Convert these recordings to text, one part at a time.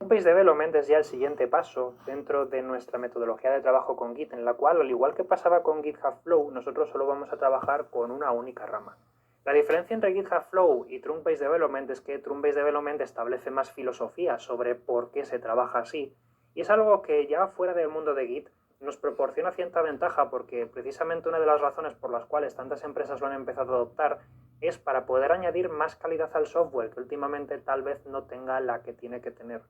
Trunk-based development es ya el siguiente paso dentro de nuestra metodología de trabajo con Git, en la cual, al igual que pasaba con GitHub Flow, nosotros solo vamos a trabajar con una única rama. La diferencia entre GitHub Flow y Trunk-based development es que Trunk-based development establece más filosofía sobre por qué se trabaja así, y es algo que ya fuera del mundo de Git nos proporciona cierta ventaja, porque precisamente una de las razones por las cuales tantas empresas lo han empezado a adoptar es para poder añadir más calidad al software, que últimamente tal vez no tenga la que tiene que tener.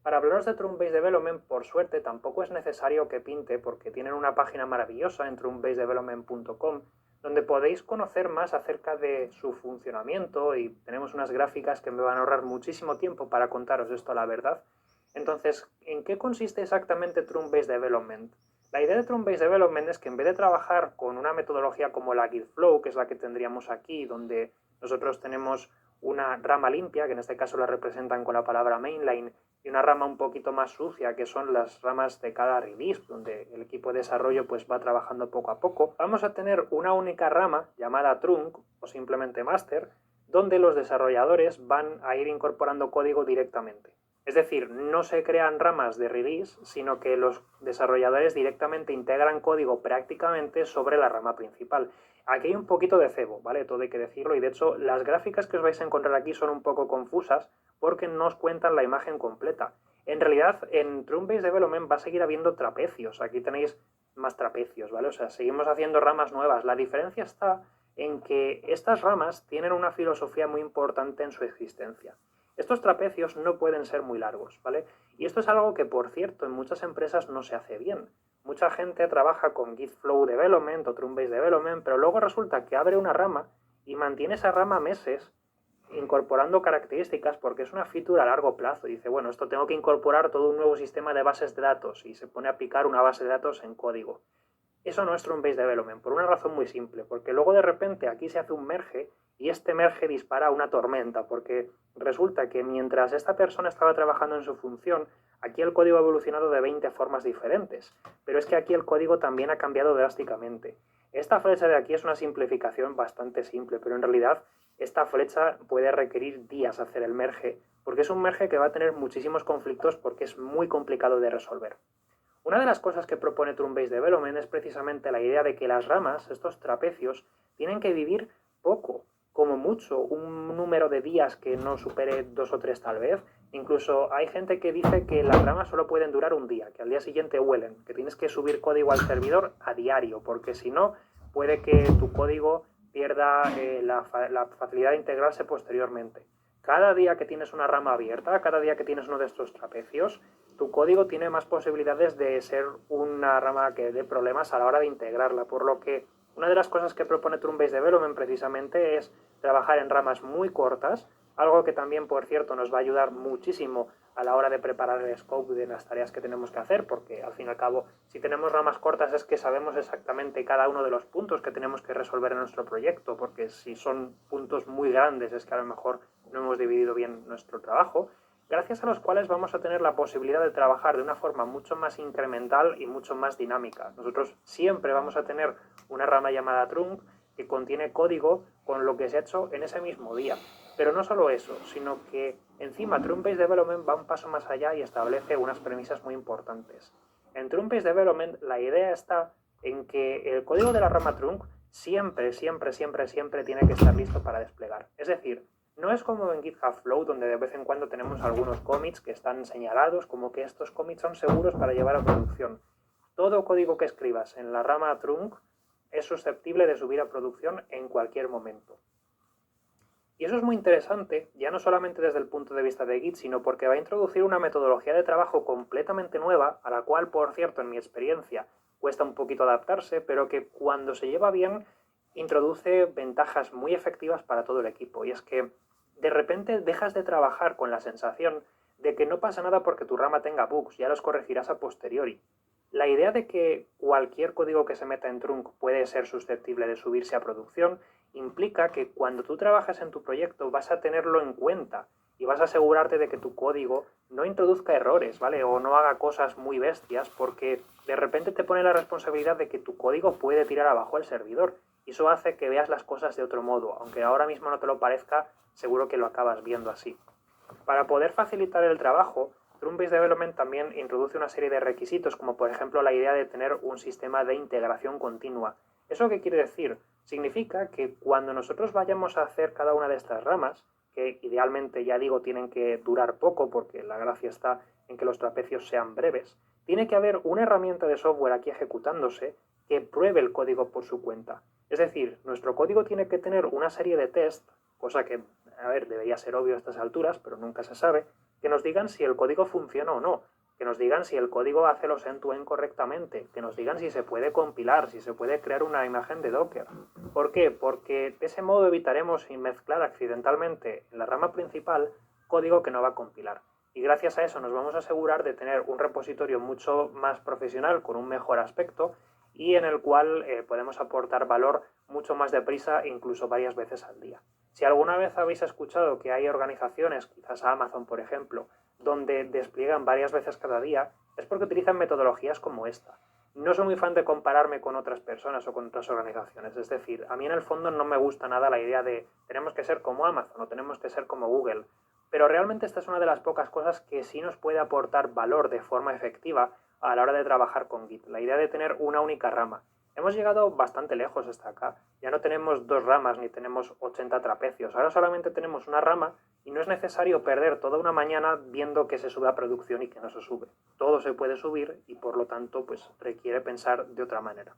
Para hablaros de Trunk-based development, por suerte tampoco es necesario que pinte, porque tienen una página maravillosa en trunkbaseddevelopment.com donde podéis conocer más acerca de su funcionamiento, y tenemos unas gráficas que me van a ahorrar muchísimo tiempo para contaros esto a la verdad. Entonces, ¿en qué consiste exactamente Trunk-based development? La idea de Trunk-based development es que en vez de trabajar con una metodología como la Git Flow, que es la que tendríamos aquí, donde nosotros tenemos una rama limpia, que en este caso la representan con la palabra mainline, y una rama un poquito más sucia, que son las ramas de cada release, donde el equipo de desarrollo pues va trabajando poco a poco, vamos a tener una única rama llamada trunk o simplemente master, donde los desarrolladores van a ir incorporando código directamente. Es decir, no se crean ramas de release, sino que los desarrolladores directamente integran código prácticamente sobre la rama principal. Aquí hay un poquito de cebo, ¿vale? Todo hay que decirlo, y de hecho las gráficas que os vais a encontrar aquí son un poco confusas porque no os cuentan la imagen completa. En realidad, en Trunk-based development va a seguir habiendo trapecios. Aquí tenéis más trapecios, ¿vale? O sea, seguimos haciendo ramas nuevas. La diferencia está en que estas ramas tienen una filosofía muy importante en su existencia. Estos trapecios no pueden ser muy largos, ¿vale? Y esto es algo que, por cierto, en muchas empresas no se hace bien. Mucha gente trabaja con Git Flow Development o Trunk-based Development, pero luego resulta que abre una rama y mantiene esa rama meses incorporando características porque es una feature a largo plazo. Y dice, bueno, esto tengo que incorporar todo un nuevo sistema de bases de datos, y se pone a picar una base de datos en código. Eso no es Trunk-based Development, por una razón muy simple, porque luego de repente aquí se hace un merge y este merge dispara una tormenta, porque resulta que mientras esta persona estaba trabajando en su función, aquí el código ha evolucionado de 20 formas diferentes, pero es que aquí el código también ha cambiado drásticamente. Esta flecha de aquí es una simplificación bastante simple, pero en realidad esta flecha puede requerir días hacer el merge, porque es un merge que va a tener muchísimos conflictos porque es muy complicado de resolver. Una de las cosas que propone Trunk-based development es precisamente la idea de que las ramas, estos trapecios, tienen que vivir poco, como mucho, un número de días que no supere 2 o 3 tal vez. Incluso hay gente que dice que las ramas solo pueden durar un día, que al día siguiente huelen, que tienes que subir código al servidor a diario, porque si no, puede que tu código pierda la facilidad de integrarse posteriormente. Cada día que tienes una rama abierta, cada día que tienes uno de estos trapecios, tu código tiene más posibilidades de ser una rama que dé problemas a la hora de integrarla, por lo que una de las cosas que propone Trunk-based development precisamente es trabajar en ramas muy cortas, algo que también, por cierto, nos va a ayudar muchísimo a la hora de preparar el scope de las tareas que tenemos que hacer, porque al fin y al cabo, si tenemos ramas cortas es que sabemos exactamente cada uno de los puntos que tenemos que resolver en nuestro proyecto, porque si son puntos muy grandes es que a lo mejor no hemos dividido bien nuestro trabajo, gracias a los cuales vamos a tener la posibilidad de trabajar de una forma mucho más incremental y mucho más dinámica. Nosotros siempre vamos a tener una rama llamada trunk que contiene código con lo que se ha hecho en ese mismo día. Pero no solo eso, sino que encima Trunk-based development va un paso más allá y establece unas premisas muy importantes. En Trunk-based development la idea está en que el código de la rama trunk siempre tiene que estar listo para desplegar. Es decir, no es como en GitHub Flow, donde de vez en cuando tenemos algunos commits que están señalados como que estos commits son seguros para llevar a producción. Todo código que escribas en la rama trunk es susceptible de subir a producción en cualquier momento. Y eso es muy interesante, ya no solamente desde el punto de vista de Git, sino porque va a introducir una metodología de trabajo completamente nueva, a la cual, por cierto, en mi experiencia, cuesta un poquito adaptarse, pero que cuando se lleva bien, introduce ventajas muy efectivas para todo el equipo. Y es que de repente dejas de trabajar con la sensación de que no pasa nada porque tu rama tenga bugs, ya los corregirás a posteriori. La idea de que cualquier código que se meta en trunk puede ser susceptible de subirse a producción implica que cuando tú trabajas en tu proyecto vas a tenerlo en cuenta y vas a asegurarte de que tu código no introduzca errores, ¿vale? O no haga cosas muy bestias, porque de repente te pone la responsabilidad de que tu código puede tirar abajo el servidor. Y eso hace que veas las cosas de otro modo. Aunque ahora mismo no te lo parezca, seguro que lo acabas viendo así. Para poder facilitar el trabajo, Stream-Based Development también introduce una serie de requisitos, como por ejemplo la idea de tener un sistema de integración continua. ¿Eso qué quiere decir? Significa que cuando nosotros vayamos a hacer cada una de estas ramas, que idealmente, ya digo, tienen que durar poco porque la gracia está en que los trapecios sean breves, tiene que haber una herramienta de software aquí ejecutándose que pruebe el código por su cuenta. Es decir, nuestro código tiene que tener una serie de test, cosa que, a ver, debería ser obvio a estas alturas, pero nunca se sabe, que nos digan si el código funciona o no, que nos digan si el código hace los end-to-end correctamente, que nos digan si se puede compilar, si se puede crear una imagen de Docker. ¿Por qué? Porque de ese modo evitaremos mezclar accidentalmente en la rama principal código que no va a compilar. Y gracias a eso nos vamos a asegurar de tener un repositorio mucho más profesional, con un mejor aspecto, y en el cual podemos aportar valor mucho más deprisa, incluso varias veces al día. Si alguna vez habéis escuchado que hay organizaciones, quizás Amazon por ejemplo, donde despliegan varias veces cada día, es porque utilizan metodologías como esta. No soy muy fan de compararme con otras personas o con otras organizaciones, es decir, a mí en el fondo no me gusta nada la idea de tenemos que ser como Amazon o tenemos que ser como Google, pero realmente esta es una de las pocas cosas que sí nos puede aportar valor de forma efectiva a la hora de trabajar con Git, la idea de tener una única rama. Hemos llegado bastante lejos hasta acá. Ya no tenemos 2 ramas ni tenemos 80 trapecios. Ahora solamente tenemos una rama y no es necesario perder toda una mañana viendo que se sube a producción y que no se sube. Todo se puede subir y por lo tanto pues requiere pensar de otra manera.